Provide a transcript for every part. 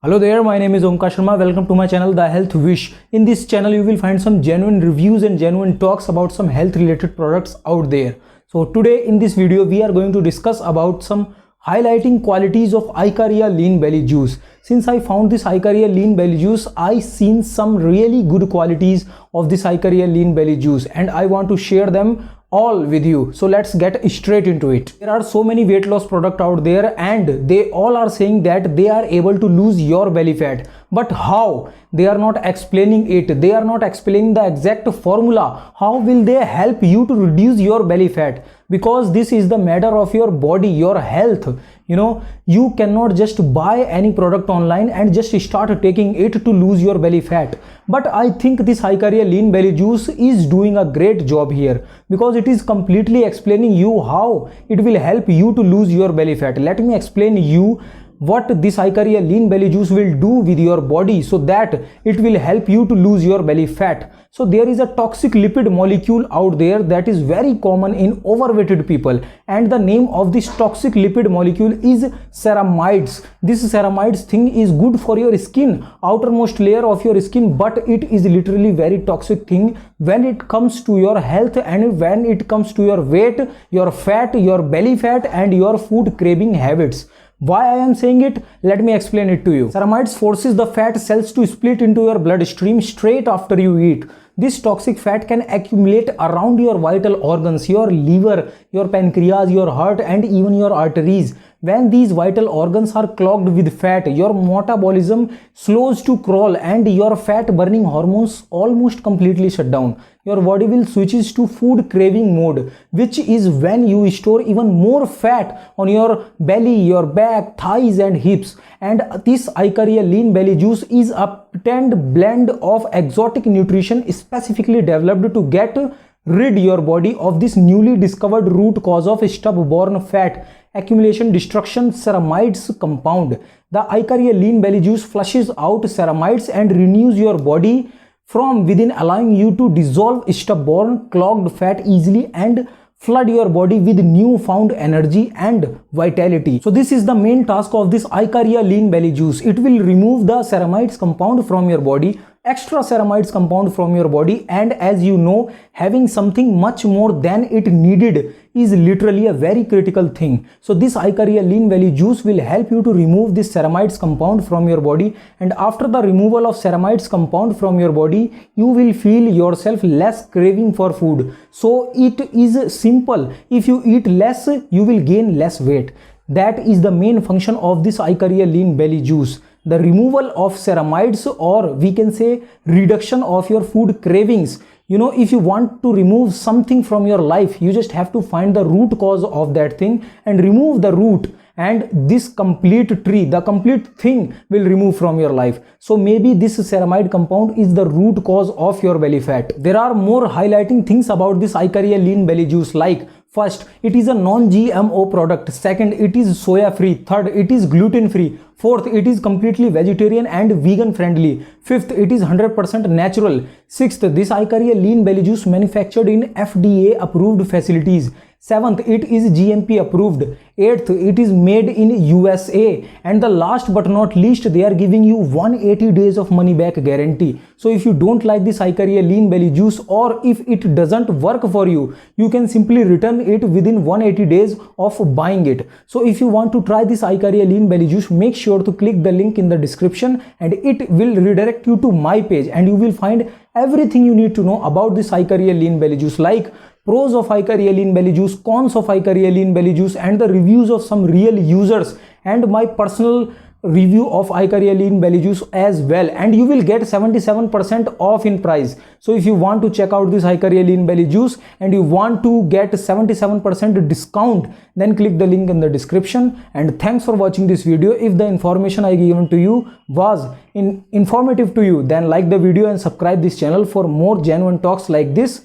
Hello there, my name is Omkar Sharma. Welcome to my channel, The Health Wish. In this channel, you will find some genuine reviews and genuine talks about some health related products out there. So today in this video, we are going to discuss about some highlighting qualities of Icaria Lean Belly Juice. Since I found this Icaria Lean Belly Juice, I seen some really good qualities of this Icaria Lean Belly Juice and I want to share them all with you. So let's get straight into it. There are so many weight loss products out there and they all are saying that they are able to lose your belly fat, but how? They are not explaining it. They are not explaining the exact formula. How will they help you to reduce your belly fat? Because this is the matter of your body, your health. You cannot just buy any product online and just start taking it to lose your belly fat. But I think this Icaria Lean Belly Juice is doing a great job here because it is completely explaining you how it will help you to lose your belly fat. Let me explain you what this Icaria Lean Belly Juice will do with your body so that it will help you to lose your belly fat. So there is a toxic lipid molecule out there that is very common in overweighted people, and the name of this toxic lipid molecule is ceramides. This ceramides thing is good for your skin, outermost layer of your skin, but it is literally very toxic thing when it comes to your health and when it comes to your weight, your fat, your belly fat and your food craving habits. Why I am saying it? Let me explain it to you. Ceramides forces the fat cells to split into your bloodstream straight after you eat. This toxic fat can accumulate around your vital organs, your liver, your pancreas, your heart and even your arteries. When these vital organs are clogged with fat, your metabolism slows to crawl and your fat burning hormones almost completely shut down. Your body will switches to food craving mode, which is when you store even more fat on your belly, your back, thighs and hips. And this Icaria Lean Belly Juice is a potent blend of exotic nutrition specifically developed to get rid your body of this newly discovered root cause of stubborn fat accumulation, destruction, ceramides compound. The Icaria Lean Belly Juice flushes out ceramides and renews your body from within, allowing you to dissolve stubborn clogged fat easily and flood your body with newfound energy and vitality. So this is the main task of this Icaria Lean Belly Juice. It will remove the ceramides compound from your body, extra ceramides compound from your body, and as you know, having something much more than it needed is literally a very critical thing. So this Icaria Lean Belly Juice will help you to remove this ceramides compound from your body, and after the removal of ceramides compound from your body, you will feel yourself less craving for food. So it is simple. If you eat less, you will gain less weight. That is the main function of this Icaria Lean Belly Juice. The removal of ceramides, or we can say reduction of your food cravings. If you want to remove something from your life, you just have to find the root cause of that thing and remove the root, and this complete tree, the complete thing will remove from your life. So maybe this ceramide compound is the root cause of your belly fat. There are more highlighting things about this Icaria Lean Belly Juice, like first, it is a non-GMO product. Second, it is soya free. Third, it is gluten free. Fourth, it is completely vegetarian and vegan friendly. Fifth, it is 100% natural. Sixth, this Icaria Lean Belly Juice manufactured in FDA approved facilities. Seventh, it is GMP approved. Eighth, it is made in USA. And the last but not least, they are giving you 180 days of money back guarantee. So if you don't like this Icaria Lean Belly Juice, or if it doesn't work for you, you can simply return it within 180 days of buying it. So if you want to try this Icaria Lean Belly Juice, make sure to click the link in the description and it will redirect you to my page, and you will find everything you need to know about this Icaria Lean Belly Juice, like pros of Icaria Lean Belly Juice, cons of Icaria Lean Belly Juice, and the reviews of some real users, and my personal review of Icaria Lean Belly Juice as well. And you will get 77% off in price. So if you want to check out this Icaria Lean Belly Juice and you want to get 77% discount, then click the link in the description. And thanks for watching this video. If the information I given to you was informative to you, then like the video and subscribe this channel for more genuine talks like this.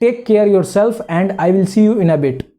Take care yourself, and I will see you in a bit.